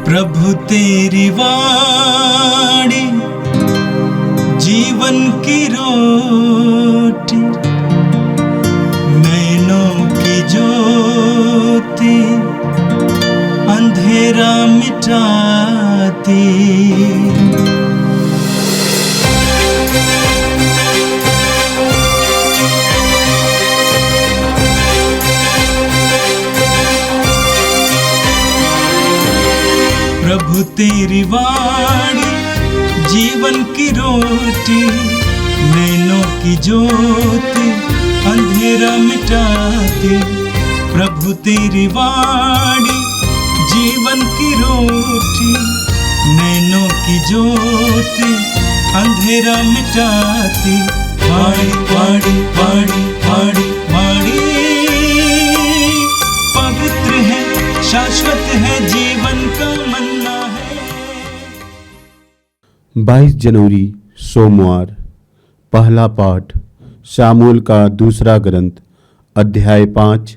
प्रभु तेरी वाणी जीवन की रोटी, नैनों की ज्योति अंधेरा मिटाती। प्रभु तेरी वाणी जीवन की रोटी, नैनों की ज्योति अंधेरा मिटाती। प्रभु तेरी वाणी जीवन की रोटी, नैनों की ज्योति अंधेरा मिटाती। वाणी वाणी वाणी वाणी वाणी पवित्र है, शाश्वत है, जीवन का मन्ना है। 22 जनवरी सोमवार। पहला पाठ शामूएल का दूसरा ग्रंथ अध्याय 5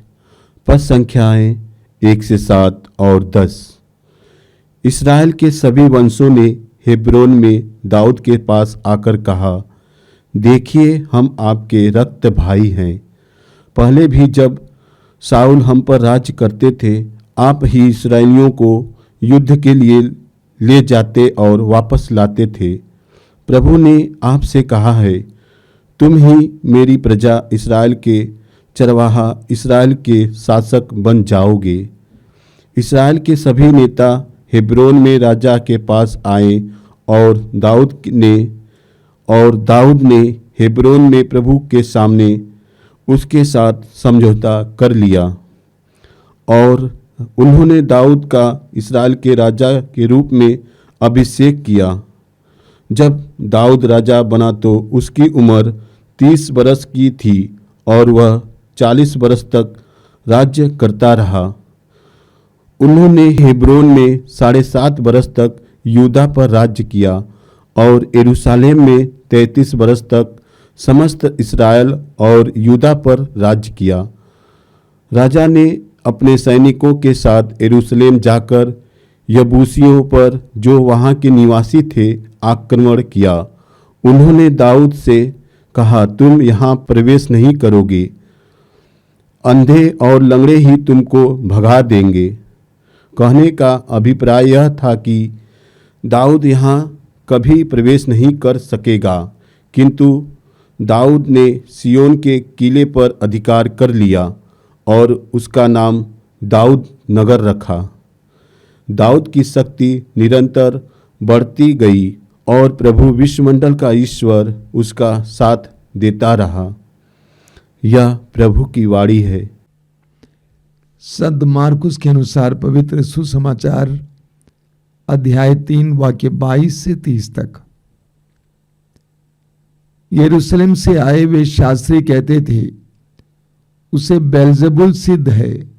पद संख्याएं 1 से 7 और 10। इस्राएल के सभी वंशों ने हेब्रोन में दाऊद के पास आकर कहा, देखिए हम आपके रक्त भाई हैं। पहले भी जब शाऊल हम पर राज्य करते थे, आप ही इस्राएलियों को युद्ध के लिए ले जाते और वापस लाते थे। प्रभु ने आपसे कहा है, तुम ही मेरी प्रजा इस्राएल के चरवाहा, इस्राएल के शासक बन जाओगे। इस्राएल के सभी नेता हेब्रोन में राजा के पास आए और दाऊद ने हेब्रोन में प्रभु के सामने उसके साथ समझौता कर लिया और उन्होंने दाऊद का इस्राएल के राजा के रूप में अभिषेक किया। जब दाऊद राजा बना तो उसकी उम्र 30 बरस की थी और वह 40 बरस तक राज्य करता रहा। उन्होंने हेब्रोन में 7.5 बरस तक यूदा पर राज्य किया और यरूशलेम में 33 बरस तक समस्त इस्राएल और यूदा पर राज्य किया। राजा ने अपने सैनिकों के साथ यरूशलेम जाकर यबूसियों पर, जो वहाँ के निवासी थे, आक्रमण किया। उन्होंने दाऊद से कहा, तुम यहाँ प्रवेश नहीं करोगे, अंधे और लंगड़े ही तुमको भगा देंगे। कहने का अभिप्राय यह था कि दाऊद यहाँ कभी प्रवेश नहीं कर सकेगा, किंतु दाऊद ने सियोन के किले पर अधिकार कर लिया और उसका नाम दाऊद नगर रखा। दाऊद की शक्ति निरंतर बढ़ती गई और प्रभु विश्वमंडल का ईश्वर उसका साथ देता रहा। यह प्रभु की वाणी है। संत मार्कुस के अनुसार पवित्र सुसमाचार अध्याय 3 वाक्य 22 से 30 तक। यरूशलेम से आए वे शास्त्री कहते थे, उसे बेल्जेबुल सिद्ध है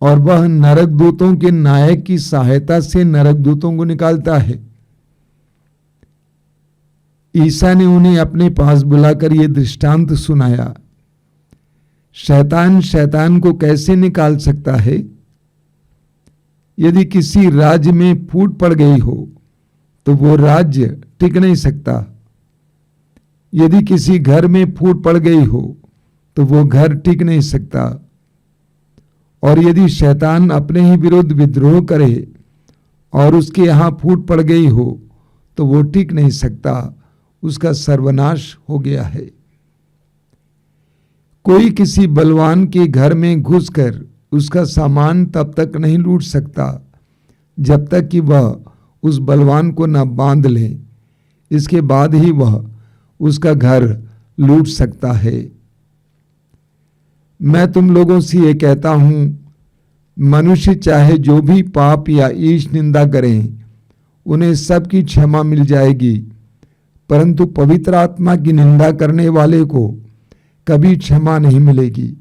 और वह नरकदूतों के नायक की सहायता से नरकदूतों को निकालता है। ईसा ने उन्हें अपने पास बुलाकर यह दृष्टांत सुनाया, शैतान शैतान को कैसे निकाल सकता है? यदि किसी राज्य में फूट पड़ गई हो तो वो राज्य टिक नहीं सकता। यदि किसी घर में फूट पड़ गई हो तो वो घर टिक नहीं सकता। और यदि शैतान अपने ही विरुद्ध विद्रोह करे और उसके यहाँ फूट पड़ गई हो तो वो टिक नहीं सकता, उसका सर्वनाश हो गया है। कोई किसी बलवान के घर में घुसकर उसका सामान तब तक नहीं लूट सकता जब तक कि वह उस बलवान को न बांध ले। इसके बाद ही वह उसका घर लूट सकता है। मैं तुम लोगों से ये कहता हूं, मनुष्य चाहे जो भी पाप या ईश निंदा करें, उन्हें सबकी क्षमा मिल जाएगी, परंतु पवित्र आत्मा की निंदा करने वाले को कभी क्षमा नहीं मिलेगी।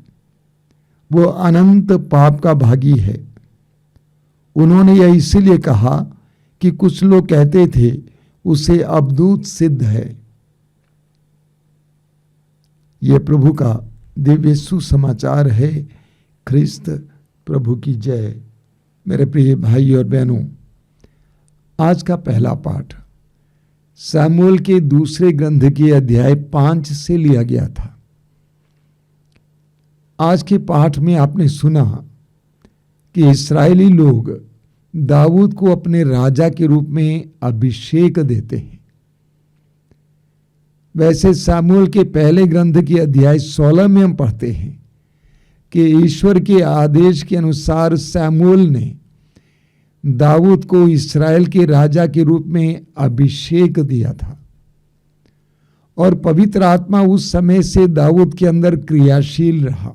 वो अनंत पाप का भागी है। उन्होंने यह इसीलिए कहा कि कुछ लोग कहते थे उसे अवधूत सिद्ध है। यह प्रभु का दिव्य सुसमाचार है। ख्रिस्त प्रभु की जय। मेरे प्रिय भाई और बहनों, आज का पहला पाठ शमूएल के दूसरे ग्रंथ के अध्याय 5 से लिया गया था। आज के पाठ में आपने सुना कि इस्राएली लोग दाऊद को अपने राजा के रूप में अभिषेक देते हैं। वैसे शमूएल के पहले ग्रंथ के अध्याय 16 में हम पढ़ते हैं कि ईश्वर के आदेश के अनुसार शमूएल ने दाऊद को इस्राएल के राजा के रूप में अभिषेक दिया था और पवित्र आत्मा उस समय से दाऊद के अंदर क्रियाशील रहा।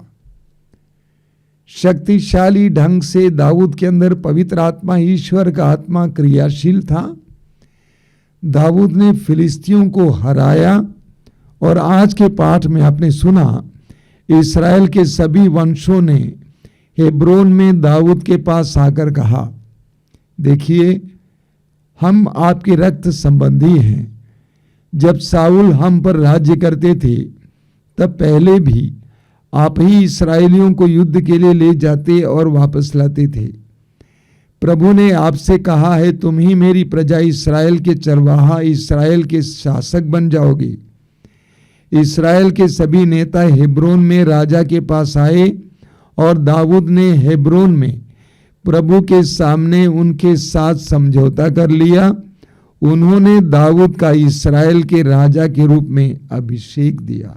शक्तिशाली ढंग से दाऊद के अंदर पवित्र आत्मा, ईश्वर का आत्मा क्रियाशील था। दाऊद ने फिलिस्तियों को हराया और आज के पाठ में आपने सुना इस्राएल के सभी वंशों ने हेब्रोन में दाऊद के पास आकर कहा, देखिए हम आपके रक्त संबंधी हैं। जब शाऊल हम पर राज्य करते थे तब पहले भी आप ही इस्राएलियों को युद्ध के लिए ले जाते और वापस लाते थे। प्रभु ने आपसे कहा है, तुम ही मेरी प्रजा इस्राएल के चरवाहा, इस्राएल के शासक बन जाओगे। इस्राएल के सभी नेता हेब्रोन में राजा के पास आए और दाऊद ने हेब्रोन में प्रभु के सामने उनके साथ समझौता कर लिया। उन्होंने दाऊद का इस्राएल के राजा के रूप में अभिषेक दिया।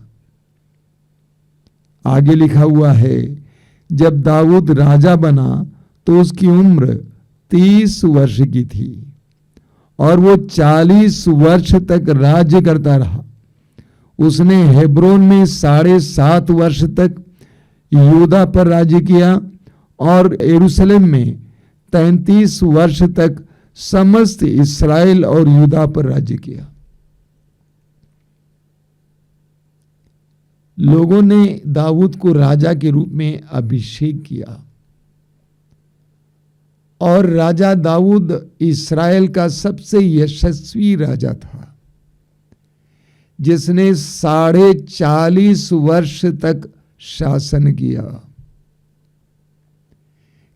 आगे लिखा हुआ है, जब दाऊद राजा बना तो उसकी उम्र 30 वर्ष की थी और वो 40 वर्ष तक राज्य करता रहा। उसने हेब्रोन में 7.5 वर्ष तक यहूदा पर राज्य किया और यरूशलेम में 33 वर्ष तक समस्त इस्राएल और यहूदा पर राज्य किया। लोगों ने दाऊद को राजा के रूप में अभिषेक किया और राजा दाऊद इस्राएल का सबसे यशस्वी राजा था, जिसने 40.5 वर्ष तक शासन किया।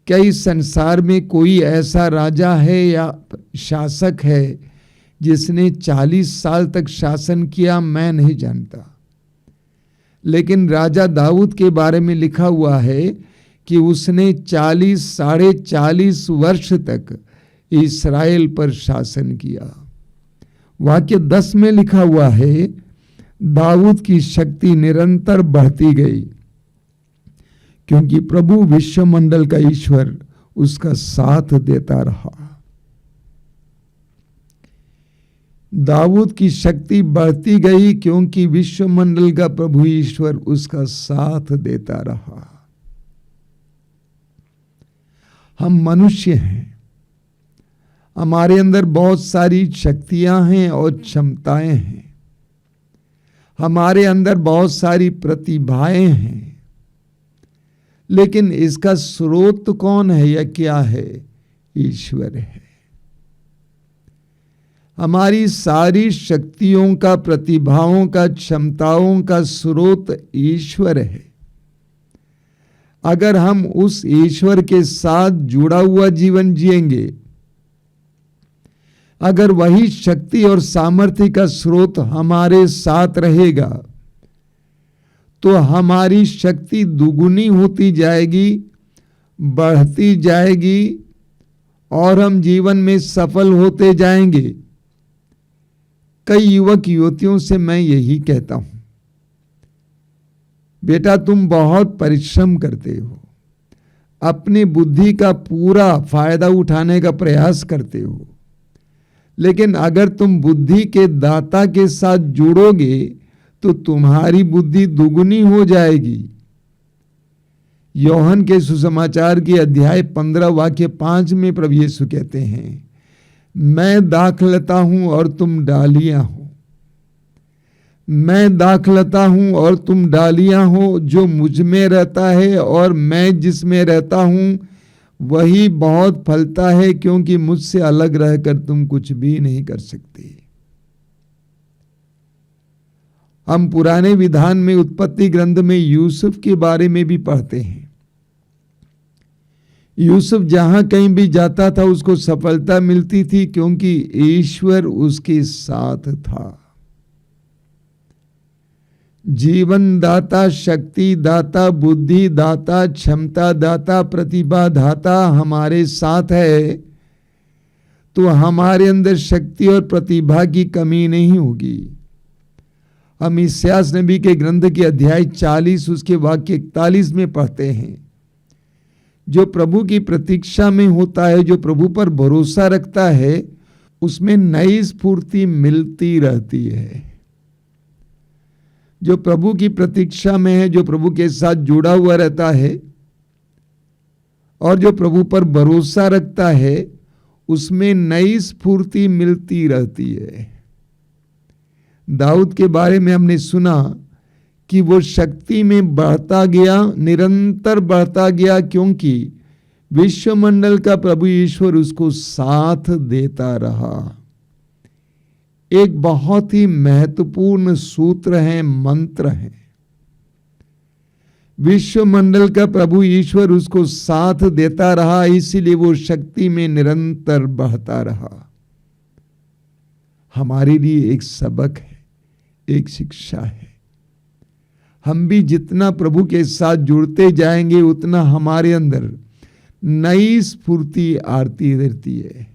क्या इस संसार में कोई ऐसा राजा है या शासक है जिसने 40 साल तक शासन किया? मैं नहीं जानता, लेकिन राजा दाऊद के बारे में लिखा हुआ है कि उसने 40 वर्ष तक इस्राएल पर शासन किया। वाक्य 10 में लिखा हुआ है, दाऊद की शक्ति निरंतर बढ़ती गई क्योंकि प्रभु विश्वमंडल का ईश्वर उसका साथ देता रहा। दाऊद की शक्ति बढ़ती गई क्योंकि विश्वमंडल का प्रभु ईश्वर उसका साथ देता रहा। हम मनुष्य हैं, हमारे अंदर बहुत सारी शक्तियां हैं और क्षमताएं हैं, हमारे अंदर बहुत सारी प्रतिभाएं हैं, लेकिन इसका स्रोत कौन है या क्या है? ईश्वर है। हमारी सारी शक्तियों का, प्रतिभाओं का, क्षमताओं का स्रोत ईश्वर है। अगर हम उस ईश्वर के साथ जुड़ा हुआ जीवन जिएंगे, अगर वही शक्ति और सामर्थ्य का स्रोत हमारे साथ रहेगा, तो हमारी शक्ति दुगुनी होती जाएगी, बढ़ती जाएगी और हम जीवन में सफल होते जाएंगे। कई युवक युवतियों से मैं यही कहता हूं, बेटा तुम बहुत परिश्रम करते हो, अपनी बुद्धि का पूरा फायदा उठाने का प्रयास करते हो, लेकिन अगर तुम बुद्धि के दाता के साथ जुड़ोगे तो तुम्हारी बुद्धि दुगुनी हो जाएगी। यूहन्ना के सुसमाचार के अध्याय 15 वाक्य 5 में प्रभु यीशु कहते हैं, मैं दाखलता हूं और तुम डालियां हो। मैं दाखलता हूं और तुम डालियां हो। जो मुझ में रहता है और मैं जिसमें रहता हूं वही बहुत फलता है, क्योंकि मुझसे अलग रहकर तुम कुछ भी नहीं कर सकते। हम पुराने विधान में उत्पत्ति ग्रंथ में यूसुफ के बारे में भी पढ़ते हैं। यूसुफ जहां कहीं भी जाता था उसको सफलता मिलती थी, क्योंकि ईश्वर उसके साथ था। जीवन दाता, शक्ति दाता, बुद्धि दाता, क्षमता दाता, प्रतिभा दाता हमारे साथ है तो हमारे अंदर शक्ति और प्रतिभा की कमी नहीं होगी। हम इस्यास नबी के ग्रंथ के अध्याय 40 उसके वाक्य 41 में पढ़ते हैं, जो प्रभु की प्रतीक्षा में होता है, जो प्रभु पर भरोसा रखता है, उसमें नई स्फूर्ति मिलती रहती है। जो प्रभु की प्रतीक्षा में है, जो प्रभु के साथ जुड़ा हुआ रहता है और जो प्रभु पर भरोसा रखता है, उसमें नई स्फूर्ति मिलती रहती है। दाऊद के बारे में हमने सुना कि वो शक्ति में बढ़ता गया, निरंतर बढ़ता गया, क्योंकि विश्वमंडल का प्रभु ईश्वर उसको साथ देता रहा। एक बहुत ही महत्वपूर्ण सूत्र है, मंत्र है। विश्वमंडल का प्रभु ईश्वर उसको साथ देता रहा, इसीलिए वो शक्ति में निरंतर बढ़ता रहा। हमारे लिए एक सबक है, एक शिक्षा है। हम भी जितना प्रभु के साथ जुड़ते जाएंगे उतना हमारे अंदर नई स्फूर्ति आती रहती है,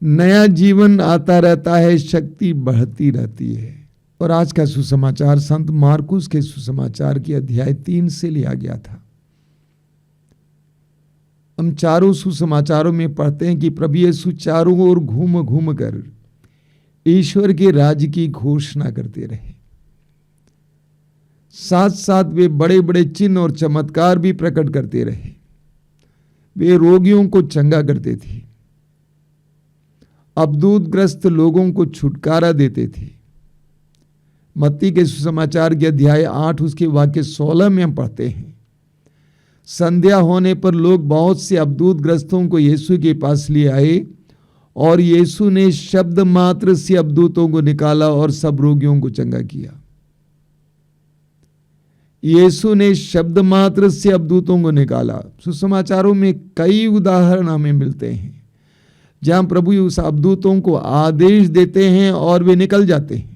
नया जीवन आता रहता है, शक्ति बढ़ती रहती है। और आज का सुसमाचार संत मार्कुस के सुसमाचार की अध्याय 3 से लिया गया था। हम चारों सुसमाचारों में पढ़ते हैं कि प्रभु यीशु चारों ओर घूम घूम कर ईश्वर के राज्य की घोषणा करते रहे। साथ साथ वे बड़े बड़े चिन्ह और चमत्कार भी प्रकट करते रहे। वे रोगियों को चंगा करते थे, अबदूतग्रस्त लोगों को छुटकारा देते थे। मत्ती के सुसमाचार के अध्याय 8 उसके वाक्य 16 में हम पढ़ते हैं, संध्या होने पर लोग बहुत से अबदूतग्रस्तों को यीशु के पास ले आए और यीशु ने शब्द मात्र से अबदूतों को निकाला और सब रोगियों को चंगा किया। यीशु ने शब्द मात्र से अबदूतों को निकाला। सुसमाचारों में कई उदाहरण हमें मिलते हैं जहां प्रभु उस अबदूतों को आदेश देते हैं और वे निकल जाते हैं।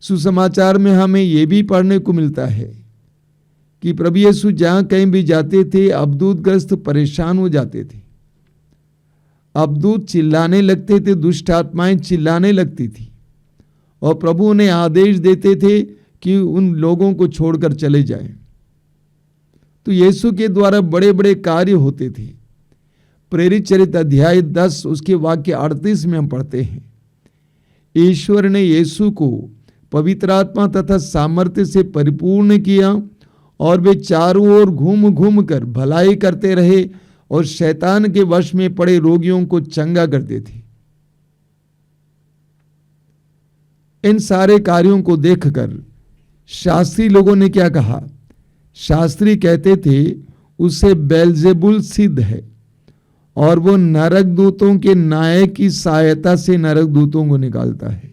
सुसमाचार में हमें यह भी पढ़ने को मिलता है कि प्रभु यीशु जहां कहीं भी जाते थे, अबदूतग्रस्त परेशान हो जाते थे। अबदूत चिल्लाने लगते थे, दुष्ट आत्माएं चिल्लाने लगती थी और प्रभु उन्हें आदेश देते थे कि उन लोगों को छोड़कर चले जाएं। तो यीशु के द्वारा बड़े बड़े कार्य होते थे। प्रेरित चरित्र अध्याय 10 उसके वाक्य 38 में हम पढ़ते हैं, ईश्वर ने यीशु को पवित्र आत्मा तथा सामर्थ्य से परिपूर्ण किया और वे चारों ओर घूम घूम कर भलाई करते रहे और शैतान के वश में पड़े रोगियों को चंगा करते थे। इन सारे कार्यों को देखकर शास्त्री लोगों ने क्या कहा? शास्त्री कहते थे उसे बेल्जेबुल सिद्ध है और वो नरक दूतों के नायक की सहायता से नरक दूतों को निकालता है।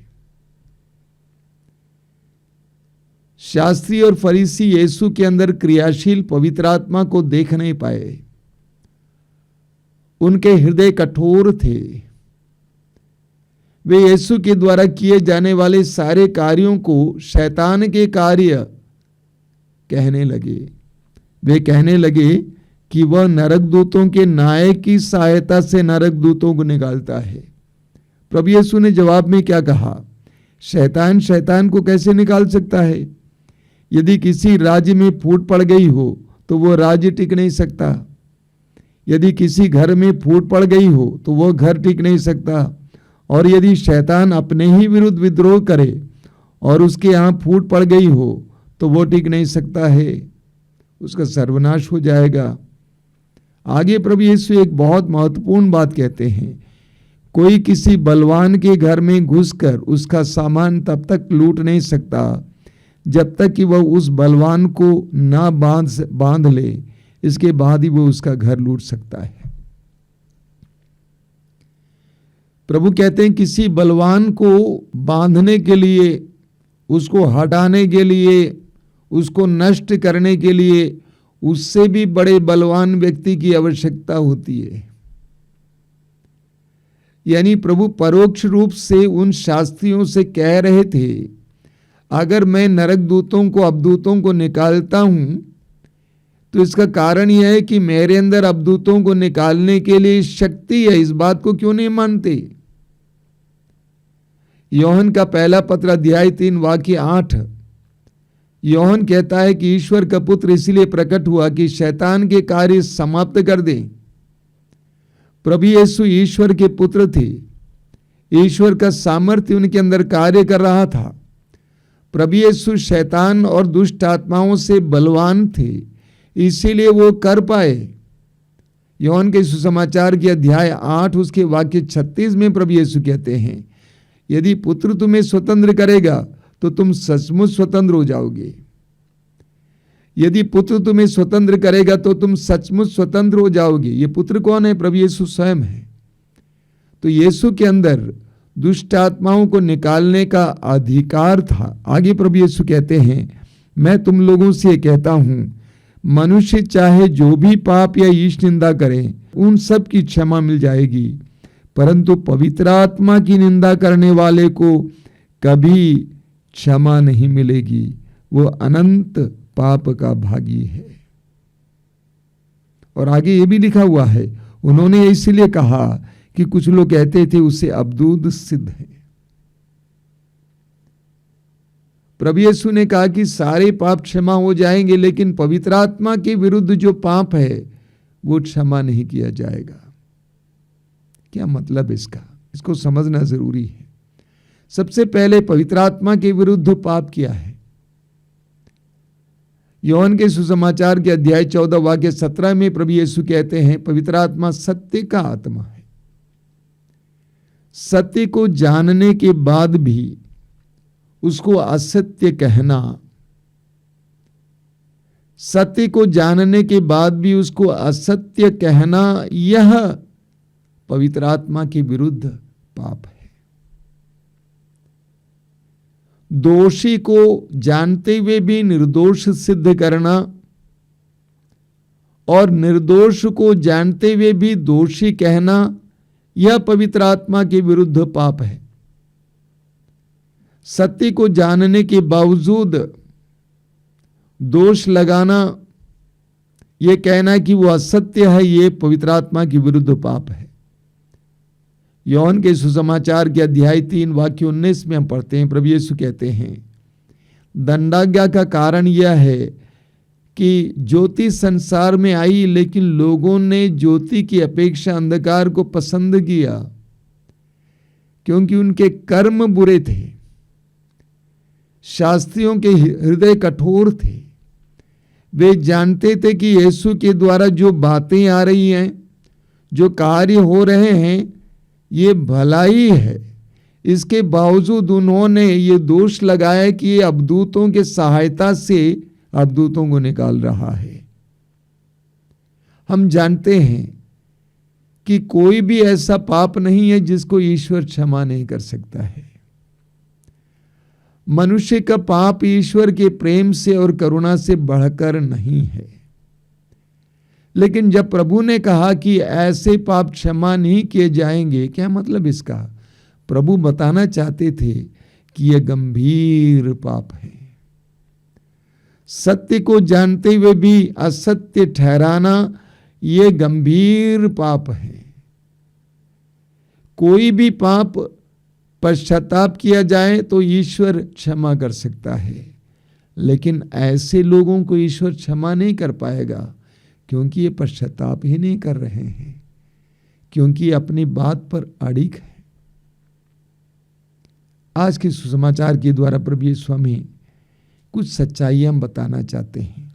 शास्त्री और फरीसी यीशु के अंदर क्रियाशील पवित्र आत्मा को देख नहीं पाए। उनके हृदय कठोर थे। वे यीशु के द्वारा किए जाने वाले सारे कार्यों को शैतान के कार्य कहने लगे। वे कहने लगे कि वह नरक दूतों के नायक की सहायता से नरक दूतों को निकालता है। प्रभु यीशु ने जवाब में क्या कहा? शैतान शैतान को कैसे निकाल सकता है? यदि किसी राज्य में फूट पड़ गई हो तो वह राज्य टिक नहीं सकता। यदि किसी घर में फूट पड़ गई हो तो वह घर टिक नहीं सकता। और यदि शैतान अपने ही विरुद्ध विद्रोह करे और उसके यहाँ फूट पड़ गई हो तो वो टिक नहीं सकता है, उसका सर्वनाश हो जाएगा। आगे प्रभु यीशु एक बहुत महत्वपूर्ण बात कहते हैं, कोई किसी बलवान के घर में घुसकर उसका सामान तब तक लूट नहीं सकता जब तक कि वह उस बलवान को ना बांध ले, इसके बाद ही वो उसका घर लूट सकता है। प्रभु कहते हैं किसी बलवान को बांधने के लिए, उसको हटाने के लिए, उसको नष्ट करने के लिए उससे भी बड़े बलवान व्यक्ति की आवश्यकता होती है। यानी प्रभु परोक्ष रूप से उन शास्त्रियों से कह रहे थे, अगर मैं नरक दूतों को, अवधूतों को निकालता हूं तो इसका कारण यह है कि मेरे अंदर अवधूतों को निकालने के लिए शक्ति है। इस बात को क्यों नहीं मानते? योहन का पहला पत्र अध्याय 3 वाक्य 8, योहन कहता है कि ईश्वर का पुत्र इसलिए प्रकट हुआ कि शैतान के कार्य समाप्त कर दे। प्रभु यीशु ईश्वर के पुत्र थे, ईश्वर का सामर्थ्य उनके अंदर कार्य कर रहा था। प्रभु यीशु शैतान और दुष्ट आत्माओं से बलवान थे, इसीलिए वो कर पाए। योहन के सुसमाचार के अध्याय 8 उसके वाक्य 36 में प्रभु यीशु कहते हैं, यदि पुत्र तुम्हें स्वतंत्र करेगा तो तुम सचमुच स्वतंत्र हो जाओगे। यदि पुत्र तुम्हें स्वतंत्र करेगा तो तुम सचमुच स्वतंत्र हो जाओगे। ये पुत्र कौन है? प्रभु यीशु स्वयं है। तो यीशु के अंदर दुष्ट आत्माओं को निकालने का अधिकार था। आगे प्रभु यीशु कहते हैं, मैं तुम लोगों से कहता हूं, मनुष्य चाहे जो भी पाप या ईश निंदा करे, उन सब की क्षमा मिल जाएगी, परंतु पवित्र आत्मा की निंदा करने वाले को कभी क्षमा नहीं मिलेगी। वो अनंत पाप का भागी है। और आगे ये भी लिखा हुआ है, उन्होंने इसलिए कहा कि कुछ लोग कहते थे उसे अवधूत सिद्ध है। प्रभु यीशु ने कहा कि सारे पाप क्षमा हो जाएंगे, लेकिन पवित्र आत्मा के विरुद्ध जो पाप है वो क्षमा नहीं किया जाएगा। क्या मतलब इसका? इसको समझना जरूरी है। सबसे पहले पवित्र आत्मा के विरुद्ध पाप किया है। योहन के सुसमाचार के अध्याय 14 वाक्य 17 में प्रभु यीशु कहते हैं, पवित्र आत्मा सत्य का आत्मा है। सत्य को जानने के बाद भी उसको असत्य कहना, सत्य को जानने के बाद भी उसको असत्य कहना, यह पवित्र आत्मा के विरुद्ध पाप है। दोषी को जानते हुए भी निर्दोष सिद्ध करना और निर्दोष को जानते हुए भी दोषी कहना, यह पवित्र आत्मा के विरुद्ध पाप है। सत्य को जानने के बावजूद दोष लगाना, यह कहना कि वो असत्य है, यह पवित्र आत्मा के विरुद्ध पाप है। योहन के सुसमाचार के अध्याय 3 वाक्य 19 में हम पढ़ते हैं, प्रभु यीशु कहते हैं, दंडाज्ञा का कारण यह है कि ज्योति संसार में आई, लेकिन लोगों ने ज्योति की अपेक्षा अंधकार को पसंद किया, क्योंकि उनके कर्म बुरे थे। शास्त्रियों के हृदय कठोर थे। वे जानते थे कि यीशु के द्वारा जो बातें आ रही हैं, जो कार्य हो रहे हैं, ये भलाई है। इसके बावजूद उन्होंने ये दोष लगाया कि ये अवधूतों के सहायता से अवधूतों को निकाल रहा है। हम जानते हैं कि कोई भी ऐसा पाप नहीं है जिसको ईश्वर क्षमा नहीं कर सकता है। मनुष्य का पाप ईश्वर के प्रेम से और करुणा से बढ़कर नहीं है। लेकिन जब प्रभु ने कहा कि ऐसे पाप क्षमा नहीं किए जाएंगे, क्या मतलब इसका? प्रभु बताना चाहते थे कि यह गंभीर पाप है। सत्य को जानते हुए भी असत्य ठहराना, यह गंभीर पाप है। कोई भी पाप पश्चाताप किया जाए तो ईश्वर क्षमा कर सकता है, लेकिन ऐसे लोगों को ईश्वर क्षमा नहीं कर पाएगा, क्योंकि ये पश्चाताप ही नहीं कर रहे हैं, क्योंकि अपनी बात पर अड़िग है। आज के सुसमाचार के द्वारा प्रभु यीशु हमें कुछ सच्चाइयां हम बताना चाहते हैं।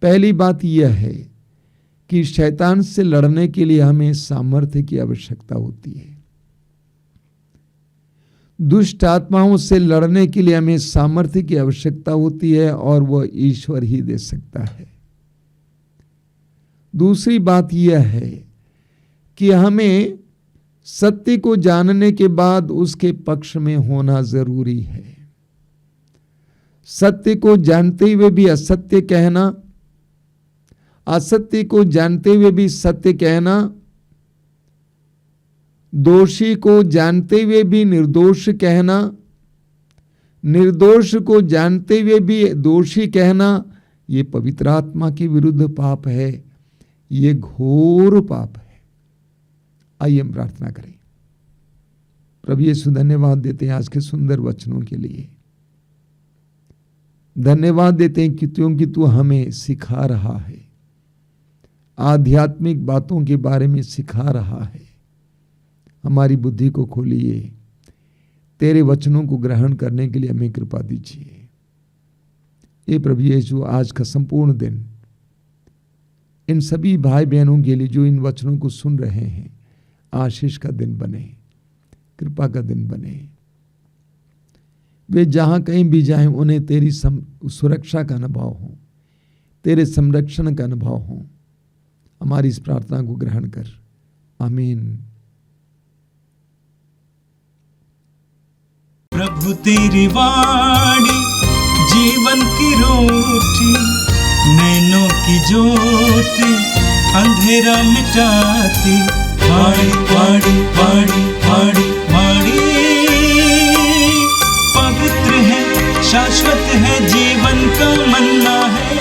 पहली बात यह है कि शैतान से लड़ने के लिए हमें सामर्थ्य की आवश्यकता होती है। दुष्ट आत्माओं से लड़ने के लिए हमें सामर्थ्य की आवश्यकता होती है, और वह ईश्वर ही दे सकता है। दूसरी बात यह है कि हमें सत्य को जानने के बाद उसके पक्ष में होना जरूरी है। सत्य को जानते हुए भी असत्य कहना असत्य को जानते हुए भी सत्य कहना, दोषी को जानते हुए भी निर्दोष कहना, निर्दोष को जानते हुए भी दोषी कहना, ये पवित्र आत्मा के विरुद्ध पाप है, ये घोर पाप है। आइए हम प्रार्थना करें। प्रभु यीशु धन्यवाद देते हैं आज के सुंदर वचनों के लिए। धन्यवाद देते हैं कि क्योंकि तू हमें सिखा रहा है, आध्यात्मिक बातों के बारे में सिखा रहा है। हमारी बुद्धि को खोलिए, तेरे वचनों को ग्रहण करने के लिए हमें कृपा दीजिए। ये प्रभु यीशु आज का संपूर्ण दिन इन सभी भाई बहनों के लिए जो इन वचनों को सुन रहे हैं, आशीष का दिन बने, कृपा का दिन बने। वे जहां कहीं भी जाएं उन्हें तेरी सुरक्षा का अनुभव हो, तेरे संरक्षण का अनुभव हो। हमारी इस प्रार्थना को ग्रहण कर, आमीन। प्रभु तेरी वाणी जीवन की रोटी, नैनों की ज्योति अंधेरा मिटाती। वाणी वाणी वाणी वाणी वाणी पवित्र है, शाश्वत है, जीवन का मन्ना है।